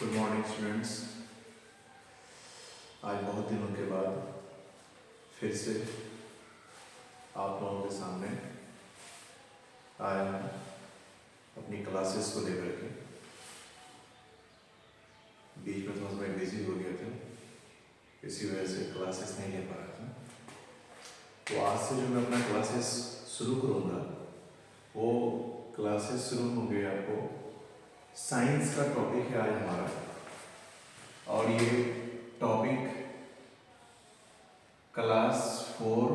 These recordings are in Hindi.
Good morning students. आज बहुत दिनों के बाद फिर से आप लोगों के सामने आया हूँ अपनी क्लासेस को लेकर के। बीच में थोड़ा मैं बिजी हो गया था, इसी वजह से क्लासेस नहीं ले पा रहा था। तो आज से जो मैं अपना क्लासेस शुरू करूँगा वो क्लासेस शुरू होंगे आपको साइंस का टॉपिक है आज हमारा, और ये टॉपिक क्लास 4,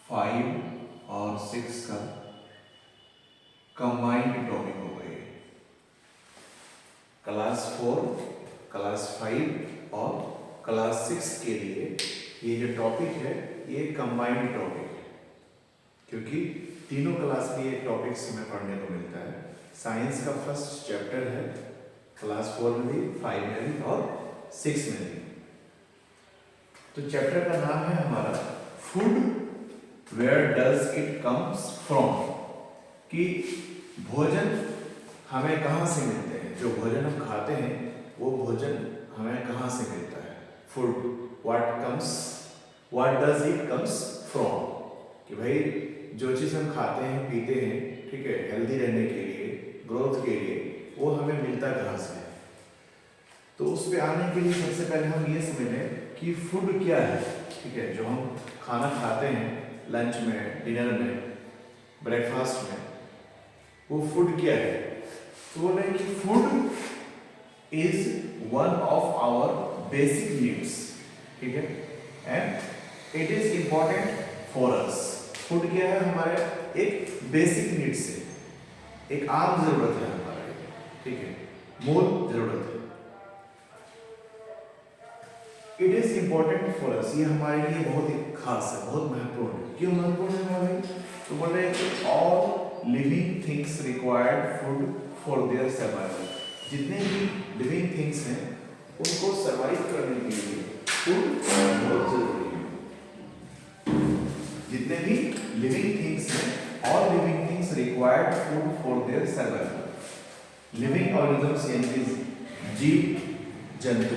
5 और 6 का कंबाइंड टॉपिक होगा। ये क्लास 4, क्लास 5 और क्लास 6 के लिए ये जो टॉपिक है ये कंबाइंड टॉपिक है, क्योंकि तीनों क्लास के ये टॉपिक्स हमें पढ़ने को मिलता है। साइंस का फर्स्ट चैप्टर है क्लास 4 में भी, 5 में भी और 6 में भी। तो चैप्टर का नाम है हमारा food where does it comes from, कि भोजन हमें कहाँ से मिलते हैं, जो भोजन हम खाते हैं वो भोजन हमें कहाँ से मिलता है। Food what does it comes from, कि भाई जो चीज़ हम खाते हैं पीते हैं, ठीक है, हेल्दी रहने के लिए, ग्रोथ के लिए, वो हमें मिलता कहाँ से है। तो उस पे आने के लिए सबसे पहले हम ये समझ लें कि फूड क्या है, ठीक है, जो हम खाना खाते हैं लंच में, डिनर में, ब्रेकफास्ट में, वो फूड क्या है। तो बोल रहे हैं कि food is one of our basic needs, ठीक है, and it is important for us. Food क्या है, हमारे एक बेसिक नीड्स है, एक आम जरूरत है हमारा, ठीक है, मूल जरूरत है। इट इज इंपॉर्टेंट फॉर अस, ये हमारे लिए बहुत ही खास है, बहुत महत्वपूर्ण है। क्यों महत्वपूर्ण है हमारे? तो बोल रहे हैं कि all living things required food for their survival. जितने भी लिविंग थिंग्स हैं उनको सर्वाइव करने के लिए फूड बहुत जरूरी है। जितने भी लिविंग थिंग्स हैं, all living things required food for their survival. Living organisms यानी जीव जंतु,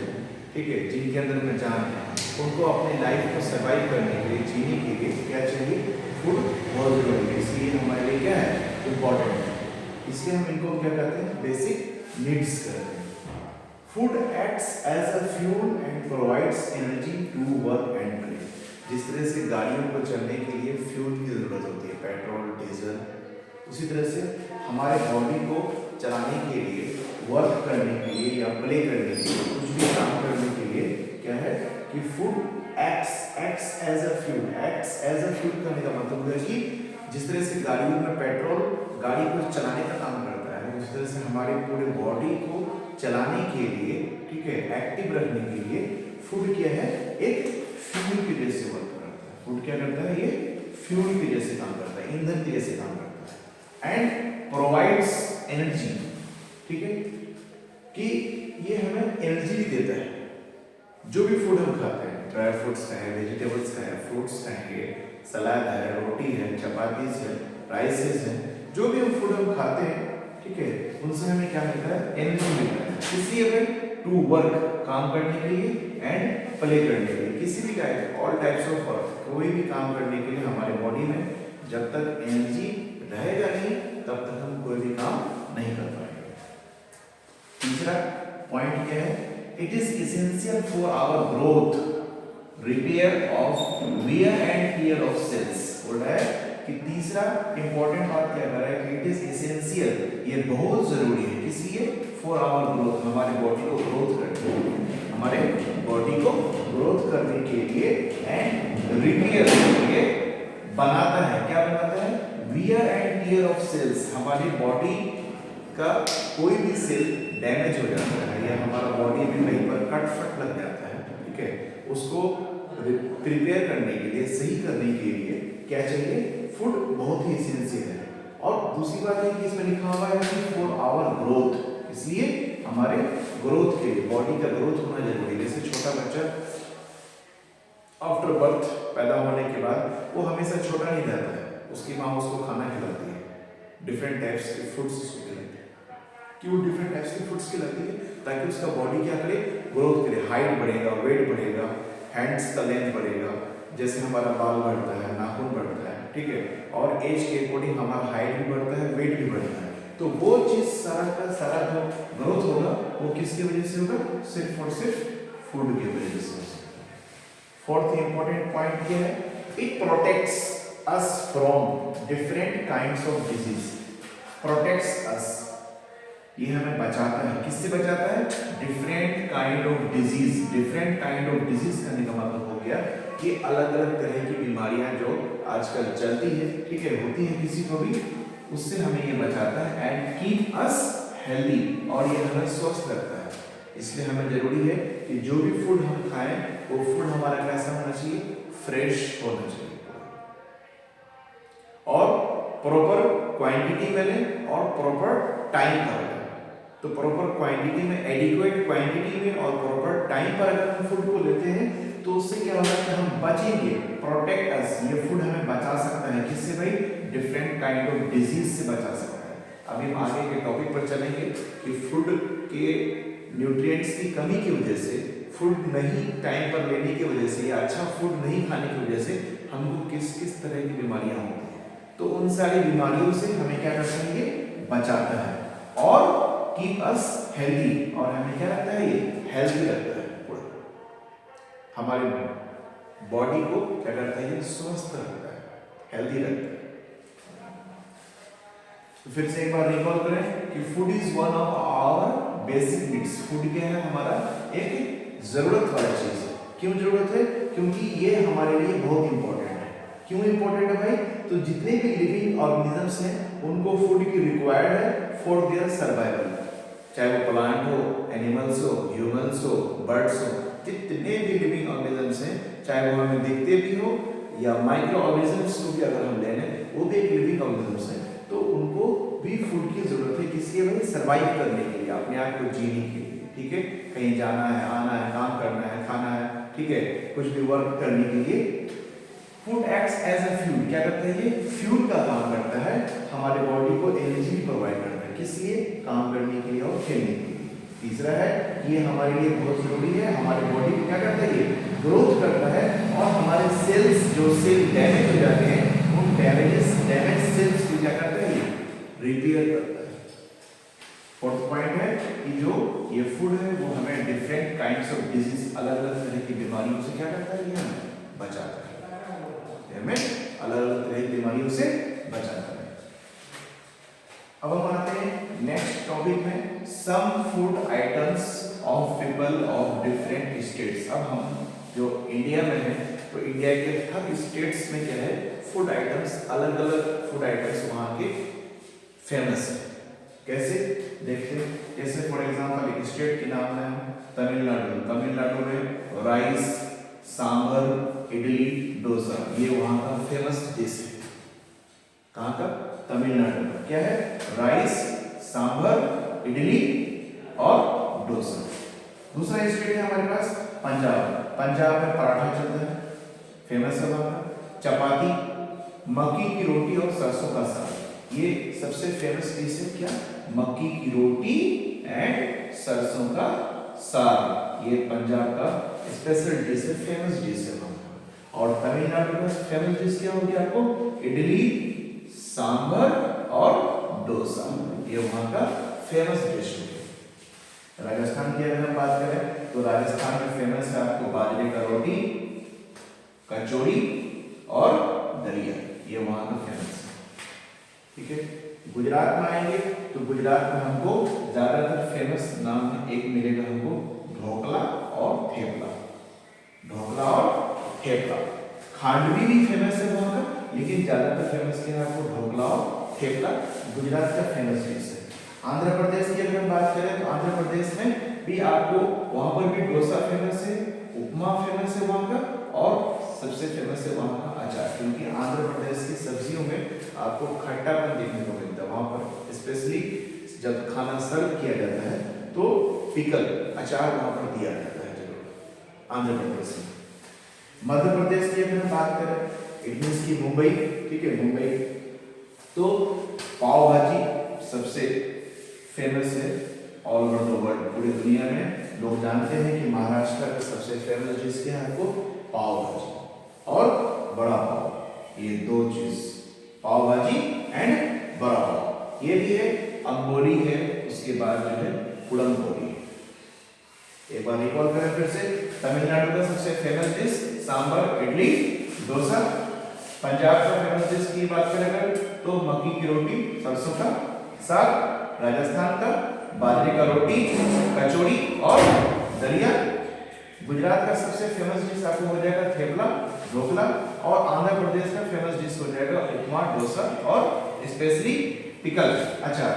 ठीक है, जिनके अंदर में जान है, उनको अपने लाइफ को सर्वाइव करने के लिए, जीने के लिए क्या चाहिए? फूड बहुत जरूरी है। इसलिए हमारे लिए क्या है? इम्पोर्टेंट है। इसलिए हम इनको क्या कहते हैं? बेसिक नीड्स कहते हैं। Food acts as a fuel and provides energy to work and play. जिस तरह से गाड़ियों को चलने के लिए फ्यूल की जरूरत होती है, पेट्रोल, डीजल, उसी तरह से हमारे बॉडी को चलाने के लिए, वर्क करने के लिए या प्ले करने के लिए, कुछ भी काम करने के लिए क्या है कि food acts as a fuel. Acts as a fuel करने का मतलब है कि जिस तरह से गाड़ियों में पेट्रोल गाड़ी को चलाने का काम करता है, उस तरह से हमारे पूरे बॉडी को चलाने के लिए, ठीक है, एक्टिव रखने के लिए फूड क्या है? एक फ्यूल की जैसे वर्क करता है। फूड क्या करता है? ये फ्यूल की जैसे काम करता है, ईंधन की जैसे काम करता है। एंड प्रोवाइड्स एनर्जी, ठीक है, कि ये हमें एनर्जी भी देता है। जो भी फूड हम खाते हैं, ड्राई फ्रूट्स का है, वेजिटेबल्स का है, फ्रूट्स का है, सलाद है, रोटी है, चपातीज है, राइसेस है, जो भी हम फूड हम खाते हैं, ठीक है, उनसे हमें क्या मिलता है? एनर्जी मिलता है। इसलिए हमें टू वर्क, काम करने के लिए, एंड प्ले करने के लिए, किसी भी type, all types of work, कोई भी काम करने के लिए हमारे बॉडी में जब तक एनर्जी रहेगा नहीं तब तक हम कोई भी काम नहीं कर पाएंगे। तीसरा पॉइंट क्या है? It is essential for our growth, repair of wear and tear of cells. बोल रहा है कि तीसरा इंपॉर्टेंट बात क्या कर रहा है कि इट इज एसेंशियल, ये बहुत जरूरी है, किस लिए? फॉर आवर ग्रोथ, हमारे बॉडी को ग्रोथ करने के लिए, हमारे बॉडी को ग्रोथ करने के लिए, एंड रिपेयर के लिए बनाता है। क्या बनाता है? Wear and tear of cells. हमारी बॉडी का कोई भी सेल डैमेज हो जाता है या हमारा बॉडी में कहीं पर कट फट लग जाता है, ठीक है, उसको प्रिपेयर करने के लिए, सही करने के लिए क्या चाहिए? फूड बहुत ही एसेंशियल है। और दूसरी बात है कि इसमें लिखा हुआ है कि फॉर आवर ग्रोथ, इसलिए हमारे ग्रोथ के लिए, बॉडी का ग्रोथ होना जरूरी है। जैसे छोटा बच्चा आफ्टर बर्थ, पैदा होने के बाद वो हमेशा छोटा नहीं रहता है, उसकी माँ उसको खाना खिलाती है, डिफरेंट टाइप्स के फूड्स उसको खिलाती है। क्यों डिफरेंट टाइप्स के फूड्स खिलाती है? ताकि उसका बॉडी क्या करे, ग्रोथ करे, हाइट बढ़ेगा, वेट बढ़ेगा, हैंड्स का लेंथ बढ़ेगा, जैसे हमारा बाल बढ़ता है, नाखून बढ़ता है, ठीक है, और एज के अकॉर्डिंग हमारा हाइट भी बढ़ता है, वेट भी बढ़ता है। तो वो चीज सारा का सारा जो ग्रोथ होगा वो किसकी वजह से होगा, सिर्फ और सिर्फ फूड की वजह से हो सकता है। फोर्थ इंपॉर्टेंट पॉइंट ये है, it protects us from different kinds of disease. Protects us, ये हमें बचाता है, किससे बचाता है, different kind of disease. Different kind of disease करने का मतलब हो गया कि अलग अलग तरह की बीमारियां जो आजकल चलती है, ठीक है, होती है किसी को भी, उससे हमें ये बचाता है। एंड कीप अस हेल्दी, और ये हमें स्वस्थ रखता है। इसलिए हमें जरूरी है कि जो भी फूड हम खाएं वो फूड हमारा कैसा होना चाहिए, फ्रेश होना चाहिए, और प्रॉपर क्वांटिटी में लें और प्रॉपर टाइम पर लें। तो प्रॉपर क्वांटिटी में, एडिक्वेट क्वांटिटी में और प्रॉपर टाइम पर अगर हम फूड को लेते हैं तो उससे क्या होगा कि हम बचेंगे। प्रोटेक्ट अस, ये फूड हमें बचा सकता है, किससे भाई, डिफरेंट काइंड ऑफ डिजीज से बचा सकता है। अभी हम आगे के टॉपिक पर चलेंगे कि फूड के न्यूट्रिएंट्स की कमी की वजह से, फूड नहीं टाइम पर लेने की वजह से, या अच्छा फूड नहीं खाने की वजह से हमको किस किस तरह की बीमारियां होती हैं। तो उन सारी बीमारियों से हमें क्या करता है, ये बचाता है, और कीप अस हेल्दी, और हमें क्या रखता है, ये हेल्दी रखता है, हमारे बॉडी को क्या करता है, ये स्वस्थ रखता है, हेल्दी रखता है। तो फिर से एक बार रिकॉल करें कि food is one of our basic needs. Food क्या है, हमारा एक जरूरत वाला चीज है। क्यों जरूरत है, क्योंकि ये हमारे लिए बहुत इंपॉर्टेंट है। क्यों इंपॉर्टेंट है भाई, तो जितने भी लिविंग ऑर्गेनिजम्स हैं उनको फूड की रिक्वायर्ड है फॉर देयर सर्वाइवल, चाहे वो प्लांट हो, एनिमल्स हो, ह्यूमंस हो, बर्ड्स हो, जितने भी लिविंग ऑर्गेनिजम्स हैं, चाहे वो हमें दिखते भी हो या माइक्रो ऑर्गेनिजम्स को भी अगर हम ले लें, वो भी एक लिविंग ऑर्गेनिजम्स हैं, तो उनको भी फूड की जरूरत है, किसके लिए, सर्वाइव करने के लिए, अपने आप को जीने के लिए, ठीक है, कहीं जाना है, आना है, काम करना है, खाना है, ठीक है, कुछ भी वर्क करने के लिए food acts as a fuel. क्या करता है, ये फ्यूल का काम करता है, हमारे बॉडी को एनर्जी प्रोवाइड करता है, किस लिए, काम करने के लिए और खेलने के लिए। तीसरा है, ये हमारे लिए बहुत जरूरी है, हमारे बॉडी को क्या करता है, ये ग्रोथ करता है, और हमारे सेल्स, जो सेल डैमेज हो जाते हैं, उन डैमेज सेल्स को क्या करता है, ये रिपेयर करता है। फोर्थ पॉइंट है कि जो ये फूड है वो हमें डिफरेंट काइंड्स ऑफ डिजीज, अलग अलग तरह की बीमारियों से क्या करता है, ये हमें बचाता है, हमें अलग अलग तरह की बीमारियों से बचाता है। अब हम आते हैं नेक्स्ट टॉपिक में, some food items of people of different states. अब हम जो इंडिया में है, तो इंडिया के हर स्टेट्स में क्या है, फूड आइटम्स, अलग अलग फूड आइटम्स वहाँ के फेमस है। कैसे देखते हैं, जैसे फॉर एग्जांपल एक स्टेट के नाम है तमिलनाडु। तमिलनाडु में राइस, सांभर, इडली, डोसा, ये वहाँ का फेमस डिश है। कहाँ का, तमिलनाडु में। क्या है, राइस, सांभर, इडली और डोसा। दूसरा स्टेट है हमारे पास पंजाब। पंजाब में पराठा चलता है, फेमस है वहाँ का। चपाती, मक्की की रोटी और सरसों का साग, ये सबसे फेमस डिश है। क्या, मक्की की रोटी एंड सरसों का साग, ये पंजाब का स्पेशल डिश है, फेमस डिश है वहाँ का। और तमिलनाडु का फेमस डिश क्या होगी आपको, इडली, सांभर और डोसा, ये वहाँ का फेमस डिश है। राजस्थान की अगर हम बात करें तो राजस्थान में फेमस है आपको बाजरे का रोटी, कचौड़ी और दलिया, ये वहाँ का फेमस है, ठीक है। गुजरात में आएंगे तो गुजरात में हमको ज्यादातर फेमस नाम में एक मिलेगा हमको, ढोकला और थेपला। ढोकला और थेपला, खांडवी भी फेमस है वहाँ का, लेकिन ज्यादातर फेमस क्या है आपको, ढोकला और थेपला गुजरात का फेमस डिश है। आंध्र प्रदेश की अगर हम बात करें तो आंध्र प्रदेश में भी आपको, वहां पर भी डोसा फेमस है, उपमा फेमस है वहां का, और सबसे फेमस है वहां का अचार, क्योंकि आंध्र प्रदेश की सब्जियों में आपको खट्टापन देखने को मिलता है। वहां पर स्पेशली जब खाना सर्व किया जाता है तो पिकल, अचार वहां पर दिया जाता है जरूर आंध्र प्रदेश में। मध्य प्रदेश की अगर हम बात करें, इट मींस की मुंबई, ठीक है, मुंबई तो पाव भाजी सबसे फेमस है ऑल ओवर द वर्ल्ड, पूरी दुनिया में लोग जानते हैं कि महाराष्ट्र का सबसे फेमस डिश क्या है, आपको पाव भाजी और बड़ा पाव। ये दो चीज, पाव भाजी एंड बड़ा पाव, ये भी है। अंबोली है, उसके बाद जो है कुड़मपोली। एक बार रिकॉल करें फिर से, तमिलनाडु का सबसे फेमस डिश सांभर, इडली, डोसा। पंजाब का फेमस डिश की बात करें अगर तो मक्की की रोटी, सरसों का साग। राजस्थान का बाजरे का रोटी, कचौड़ी और दलिया। गुजरात का सबसे फेमस डिश आपको हो जाएगा थेपला, ढोकला। और आंध्र प्रदेश का फेमस डिश हो जाएगा उपमा, डोसा और स्पेशली पिकल। अच्छा,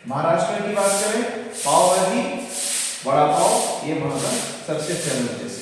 महाराष्ट्र की बात करें, पाव भाजी, बड़ा पाव, ये वहां का सबसे फेमस डिश।